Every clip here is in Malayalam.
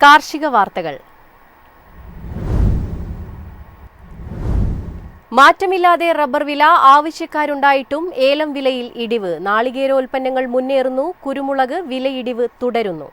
കാർഷിക വാർത്തകൾ. മാറ്റമില്ലാതെ റബ്ബർ വില, ആവശ്യക്കാരുണ്ടായിട്ടും ഏലം വിലയിൽ ഇടിവ്. നാളികേരോൽപ്പന്നങ്ങൾ മുന്നേറുന്നു, കുരുമുളക് വിലയിടിവ് തുടരുന്നു.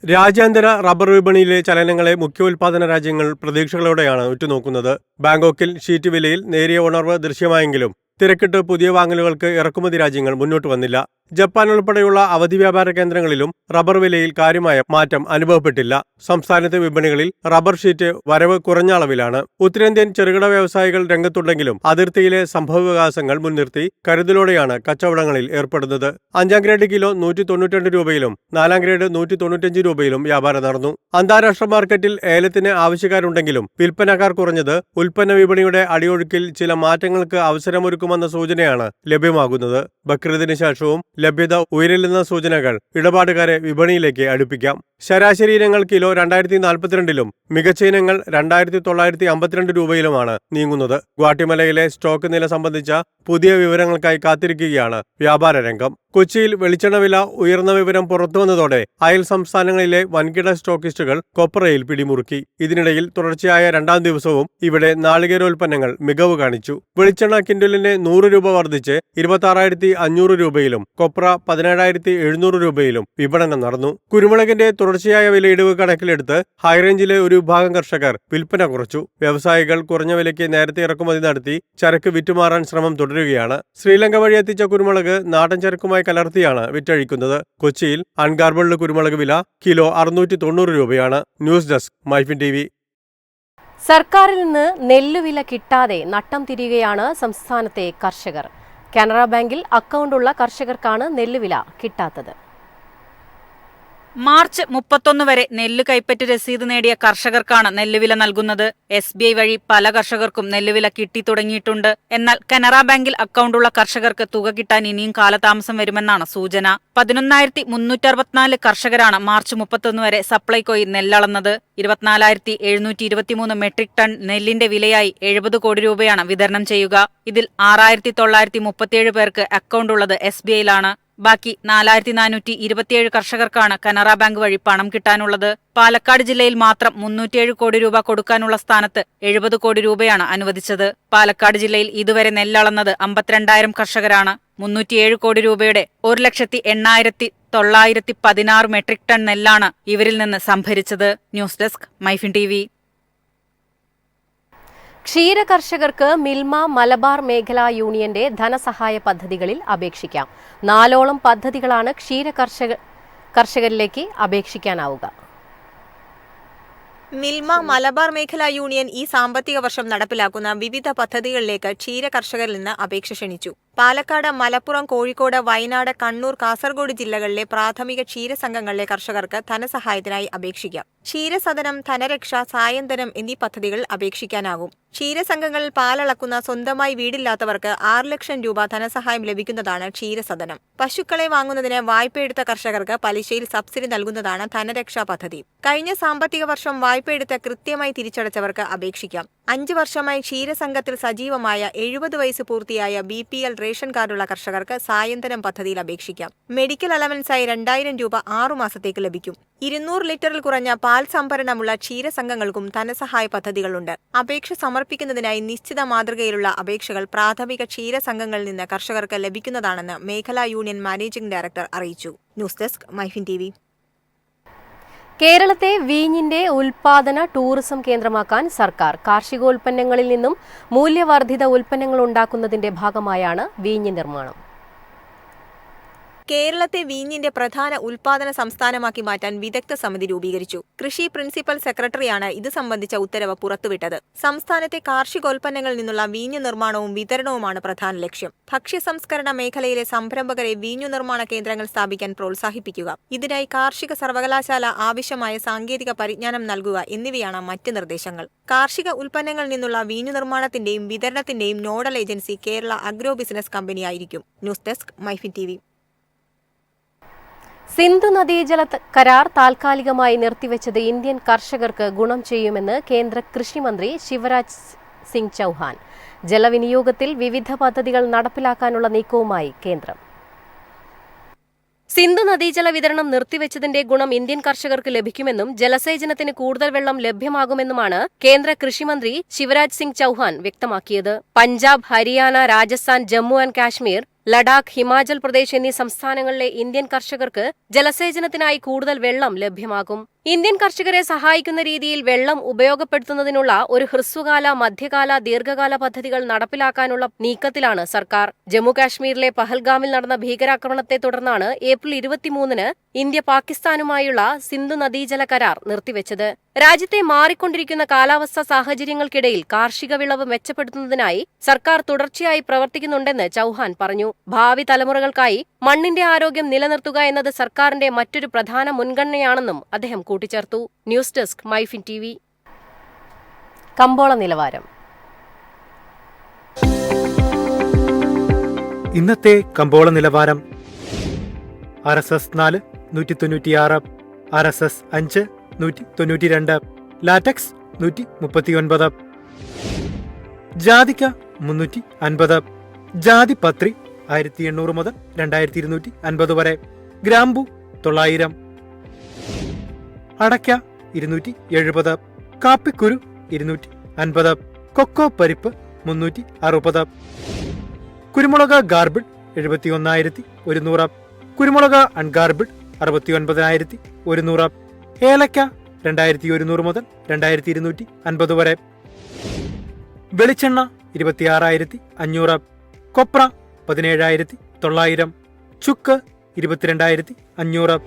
രാജ്യാന്തര റബ്ബർ വിപണിയിലെ ചലനങ്ങളെ മുഖ്യോൽപാദന രാജ്യങ്ങൾ പ്രതീക്ഷകളോടെയാണ് ഉറ്റുനോക്കുന്നത്. ബാങ്കോക്കിൽ ഷീറ്റ് വിലയിൽ നേരിയ ഉണർവ് ദൃശ്യമായെങ്കിലും തിരക്കിട്ട് പുതിയ വാങ്ങലുകൾക്ക് ഇറക്കുമതി രാജ്യങ്ങൾ മുന്നോട്ട് വന്നില്ല. ജപ്പാൻ ഉൾപ്പെടെയുള്ള അവധി വ്യാപാര കേന്ദ്രങ്ങളിലും റബ്ബർ വിലയിൽ കാര്യമായ മാറ്റം അനുഭവപ്പെട്ടില്ല. സംസ്ഥാനത്തെ വിപണികളിൽ റബ്ബർ ഷീറ്റ് വരവ് കുറഞ്ഞ അളവിലാണ്. ഉത്തരേന്ത്യൻ ചെറുകിട വ്യവസായികൾ രംഗത്തുണ്ടെങ്കിലും അതിർത്തിയിലെ സംഭവവികാസങ്ങൾ മുൻനിർത്തി കരുതലോടെയാണ് കച്ചവടങ്ങളിൽ ഏർപ്പെടുന്നത്. 5ാം ഗ്രേഡ് കിലോ 192 രൂപയിലും 4ാം ഗ്രേഡ് 195 രൂപയിലും വ്യാപാരം നടന്നു. അന്താരാഷ്ട്ര മാർക്കറ്റിൽ ഏലത്തിന് ആവശ്യക്കാരുണ്ടെങ്കിലും വിൽപ്പനക്കാർ കുറഞ്ഞത് ഉൽപ്പന്ന വിപണിയുടെ അടിയൊഴുക്കിൽ ചില മാറ്റങ്ങൾക്ക് അവസരമൊരുക്കുമെന്ന സൂചനയാണ് ലഭ്യമാകുന്നത്. ബക്രീദിന് ശേഷവും ലഭ്യത ഉയരില്ലെന്ന സൂചനകൾ ഇടപാടുകാരെ വിപണിയിലേക്ക് അടുപ്പിക്കാം. ശരാശരി ഇനങ്ങൾ കിലോ 2042 മികച്ച ഇനങ്ങൾ 2952 രൂപയിലുമാണ് നീങ്ങുന്നത്. ഗ്വാട്ടിമലയിലെ സ്റ്റോക്ക് നില സംബന്ധിച്ച പുതിയ വിവരങ്ങൾക്കായി കാത്തിരിക്കുകയാണ് വ്യാപാര രംഗം. കൊച്ചിയിൽ വെളിച്ചെണ്ണ വില ഉയർന്ന വിവരം പുറത്തുവന്നതോടെ അയൽ സംസ്ഥാനങ്ങളിലെ വൻകിട സ്റ്റോക്കിസ്റ്റുകൾ കൊപ്രയിൽ പിടിമുറുക്കി. ഇതിനിടയിൽ തുടർച്ചയായ 2ാം ദിവസവും ഇവിടെ നാളികേരോൽപ്പന്നങ്ങൾ മികവ് കാണിച്ചു. വെളിച്ചെണ്ണ കിൻഡലിന് 100 രൂപ വർദ്ധിച്ച് 26,500 രൂപയിലും കൊപ്ര 17,700 രൂപയിലും വിപണനം നടന്നു. കുരുമുളകിന്റെ തുടർച്ചയായ വിലയിടിവ് കണക്കിലെടുത്ത് ഹൈറേഞ്ചിലെ ഒരു വിഭാഗം കർഷകർ വിൽപ്പന കുറച്ചു. വ്യവസായികൾ കുറഞ്ഞ വിലയ്ക്ക് നേരത്തെ ഇറക്കുമതി നടത്തി ചരക്ക് വിറ്റുമാറാൻ ശ്രമം തുടരുകയാണ്. ശ്രീലങ്ക വഴി എത്തിച്ച കുരുമുളക് നാടൻ ചരക്കുമായി കലർത്തിയാണ് വിറ്റഴിക്കുന്നത്. കൊച്ചിയിൽ അൺഗാർബിൾഡ് കുരുമുളക് വില കിലോ 690 രൂപയാണ്. News desk MyFin TV. സർക്കാരിൽ നിന്ന് നെല്ലുവില കിട്ടാതെ നട്ടം തിരിയുകയാണ് സംസ്ഥാനത്തെ കർഷകർ. കാനറ ബാങ്കിൽ അക്കൗണ്ടുള്ള കർഷകർക്കാണ് നെല്ലുവില കിട്ടാത്തത്. മാർച്ച് 31 വരെ നെല്ല് കൈപ്പറ്റ് രസീത് നേടിയ കർഷകർക്കാണ് നെല്ലുവില നൽകുന്നത്. SBI വഴി പല കർഷകർക്കും നെല്ലുവില കിട്ടി തുടങ്ങിയിട്ടുണ്ട്. എന്നാൽ കാനറ ബാങ്കിൽ അക്കൗണ്ടുള്ള കർഷകർക്ക് തുക കിട്ടാൻ ഇനിയും കാലതാമസം വരുമെന്നാണ് സൂചന. 11,364 കർഷകരാണ് മാർച്ച് 31 വരെ സപ്ലൈകോയിൽ നെല്ലളന്നത്. 24,723 മെട്രിക് ടൺ നെല്ലിന്റെ വിലയായി 70 കോടി രൂപയാണ് വിതരണം ചെയ്യുക. ഇതിൽ 6,937 പേർക്ക് അക്കൗണ്ടുള്ളത് SBIയിലാണ്. ബാക്കി 4,427 കർഷകർക്കാണ് കാനറ ബാങ്ക് വഴി പണം കിട്ടാനുള്ളത്. പാലക്കാട് ജില്ലയിൽ മാത്രം 307 കോടി രൂപ കൊടുക്കാനുള്ള സ്ഥാനത്ത് 70 കോടി രൂപയാണ് അനുവദിച്ചത്. പാലക്കാട് ജില്ലയിൽ ഇതുവരെ നെല്ലളന്നത് 52,000 കർഷകരാണ്. 307 കോടി രൂപയുടെ 1,08,916 മെട്രിക് ടൺ നെല്ലാണ് ഇവരിൽ നിന്ന് സംഭരിച്ചത്. News desk MyFin TV. ക്ഷീര കർഷകർക്ക് മിൽമ മലബാർ മേഖലാ യൂണിയന്റെ ധനസഹായ പദ്ധതികളിൽ അപേക്ഷിക്കാം. 4ഓളം പദ്ധതികളാണ് ക്ഷീര കർഷകരിലേക്ക് അപേക്ഷിക്കാനാവുക. മിൽമ മലബാർ മേഖലാ യൂണിയൻ ഈ സാമ്പത്തിക വർഷം നടപ്പിലാക്കുന്ന വിവിധ പദ്ധതികളിലേക്ക് ക്ഷീര കർഷകരിൽ നിന്ന് അപേക്ഷ ക്ഷണിച്ചു. പാലക്കാട്, മലപ്പുറം, കോഴിക്കോട്, വയനാട്, കണ്ണൂർ, കാസർഗോഡ് ജില്ലകളിലെ പ്രാഥമിക ക്ഷീരസംഘങ്ങളിലെ കർഷകർക്ക് ധനസഹായത്തിനായി അപേക്ഷിക്കാം. ക്ഷീരസദനം, ധനരക്ഷ, സായന്തനം എന്നീ പദ്ധതികൾ അപേക്ഷിക്കാനാകും. ക്ഷീരസംഘങ്ങളിൽ പാലളക്കുന്ന സ്വന്തമായി വീടില്ലാത്തവർക്ക് 6 ലക്ഷം രൂപ ധനസഹായം ലഭിക്കുന്നതാണ് ക്ഷീരസദനം. പശുക്കളെ വാങ്ങുന്നതിന് വായ്പയെടുത്ത കർഷകർക്ക് പലിശയിൽ സബ്സിഡി നൽകുന്നതാണ് ധനരക്ഷാ പദ്ധതി. കഴിഞ്ഞ സാമ്പത്തിക വർഷം വായ്പയെടുത്ത് കൃത്യമായി തിരിച്ചടച്ചവർക്ക് അപേക്ഷിക്കാം. 5 വർഷമായി ക്ഷീരസംഘത്തിൽ സജീവമായ 70 വയസ്സ് പൂർത്തിയായ BPL റേഷൻ കാർഡുള്ള കർഷകർക്ക് സായന്തനം പദ്ധതിയിൽ അപേക്ഷിക്കാം. മെഡിക്കൽ അലവൻസായി 2,000 രൂപ 6 മാസത്തേക്ക് ലഭിക്കും. 200 ലിറ്ററിൽ കുറഞ്ഞ പാൽ സംഭരണമുള്ള ക്ഷീരസംഘങ്ങൾക്കും ധനസഹായ പദ്ധതികളുണ്ട്. അപേക്ഷ സമർപ്പിക്കുന്നതിനായി നിശ്ചിത മാതൃകയിലുള്ള അപേക്ഷകൾ പ്രാഥമിക ക്ഷീരസംഘങ്ങളിൽ നിന്ന് കർഷകർക്ക് ലഭിക്കുന്നതാണെന്ന് മേഖലാ യൂണിയൻ മാനേജിംഗ് ഡയറക്ടർ അറിയിച്ചു. News desk MyFin TV. കേരളത്തെ വീഞ്ഞിന്റെ ഉൽപാദന ടൂറിസം കേന്ദ്രമാക്കാൻ സർക്കാർ. കാർഷികോൽപ്പന്നങ്ങളിൽ നിന്നും മൂല്യവർദ്ധിത ഉൽപ്പന്നങ്ങൾ ഉണ്ടാക്കുന്നതിന്റെ ഭാഗമായാണ് വീഞ്ഞ് നിർമ്മാണം. കേരളത്തെ വീഞ്ഞിന്റെ പ്രധാന ഉൽപാദന സംസ്ഥാനമാക്കി മാറ്റാൻ വിദഗ്ധ സമിതി രൂപീകരിച്ചു. കൃഷി പ്രിൻസിപ്പൽ സെക്രട്ടറിയാണ് ഇത് സംബന്ധിച്ച ഉത്തരവ് പുറത്തുവിട്ടത്. സംസ്ഥാനത്തെ കാർഷികോൽപ്പന്നങ്ങളിൽ നിന്നുള്ള വീഞ്ഞു നിർമ്മാണവും വിതരണവുമാണ് പ്രധാന ലക്ഷ്യം. ഭക്ഷ്യ സംസ്കരണ മേഖലയിലെ സംരംഭകരെ വീഞ്ഞു നിർമ്മാണ കേന്ദ്രങ്ങൾ സ്ഥാപിക്കാൻ പ്രോത്സാഹിപ്പിക്കുക, ഇതിനായി കാർഷിക സർവകലാശാല ആവശ്യമായ സാങ്കേതിക പരിജ്ഞാനം നൽകുക എന്നിവയാണ് മറ്റ് നിർദ്ദേശങ്ങൾ. കാർഷിക ഉൽപ്പന്നങ്ങളിൽ നിന്നുള്ള വീഞ്ഞു നിർമ്മാണത്തിന്റെയും വിതരണത്തിന്റെയും nodal agency Kerala agro business കമ്പനിയായിരിക്കും. News desk MyFin TV. Sindhu നദീജല കരാർ താൽക്കാലികമായി നിർത്തിവെച്ചത് ഇന്ത്യൻ കർഷകർക്ക് ഗുണം ചെയ്യുമെന്ന് കേന്ദ്ര കൃഷിമന്ത്രി ശിവരാജ് സിംഗ് ചൌഹാൻ. ജലവിനിയോഗത്തിൽ വിവിധ പദ്ധതികൾ നടപ്പിലാക്കാനുള്ള നീക്കവുമായി കേന്ദ്രം. സിന്ധു നദീജല വിതരണം നിർത്തിവെച്ചതിന്റെ ഗുണം ഇന്ത്യൻ കർഷകർക്ക് ലഭിക്കുമെന്നും ജലസേചനത്തിന് കൂടുതൽ വെള്ളം ലഭ്യമാകുമെന്നുമാണ് കേന്ദ്ര കൃഷിമന്ത്രി ശിവരാജ് സിംഗ് ചൌഹാൻ വ്യക്തമാക്കിയത്. പഞ്ചാബ്, ഹരിയാന, രാജസ്ഥാൻ, ജമ്മു ആൻഡ് കാശ്മീർ, ലഡാക്ക്, ഹിമാചൽ പ്രദേശ് എന്നീ സംസ്ഥാനങ്ങളിലെ ഇന്ത്യൻ കർഷകർക്ക് ജലസേചനത്തിനായി കൂടുതൽ വെള്ളം ലഭ്യമാകും. ഇന്ത്യൻ കർഷകരെ സഹായിക്കുന്ന രീതിയിൽ വെള്ളം ഉപയോഗപ്പെടുത്തുന്നതിനുള്ള ഒരു ഹ്രസ്വകാല, മധ്യകാല, ദീർഘകാല പദ്ധതികൾ നടപ്പിലാക്കാനുള്ള നീക്കത്തിലാണ് സർക്കാർ. ജമ്മുകാശ്മീരിലെ പഹൽഗാമിൽ നടന്ന ഭീകരാക്രമണത്തെ തുടർന്നാണ് ഏപ്രിൽ 23-ന് ഇന്ത്യ പാകിസ്ഥാനുമായുള്ള സിന്ധു നദീജല കരാർ നിർത്തിവെച്ചത്. രാജ്യത്തെ മാറിക്കൊണ്ടിരിക്കുന്ന കാലാവസ്ഥാ സാഹചര്യങ്ങൾക്കിടയിൽ കാർഷിക വിളവ് മെച്ചപ്പെടുത്തുന്നതിനായി സർക്കാർ തുടർച്ചയായി പ്രവർത്തിക്കുന്നുണ്ടെന്ന് ചൌഹാൻ പറഞ്ഞു. ഭാവി തലമുറകൾക്കായി മണ്ണിന്റെ ആരോഗ്യം നിലനിർത്തുക എന്നത് സർക്കാരിന്റെ മറ്റൊരു പ്രധാന മുൻഗണനയാണെന്നും അദ്ദേഹം കൂട്ടിച്ചേർത്തു. News desk MyFin TV. കമ്പോള നിലവാരം. ഇന്നത്തെ കമ്പോള നിലവാരം: RSS 4 196, RSS 5 192, ലാറ്റക്സ് 139, ജാതിക്ക 350, ജാതിപത്രി 1800 മുതൽ 2250 വരെ, ഗ്രാമ്പു 900, അടയ്ക്ക 270, കാപ്പിക്കുരു 250, കൊക്കോ പരിപ്പ് 360, കുരുമുളക് ഗാർബിഡ് 71,100, കുരുമുളക് അൺഗാർബിഡ് 69,100, ഏലക്ക 2,100 മുതൽ 2,250 വരെ, വെളിച്ചെണ്ണ 26,500, കൊപ്ര 17,900, ചുക്ക് 22,500.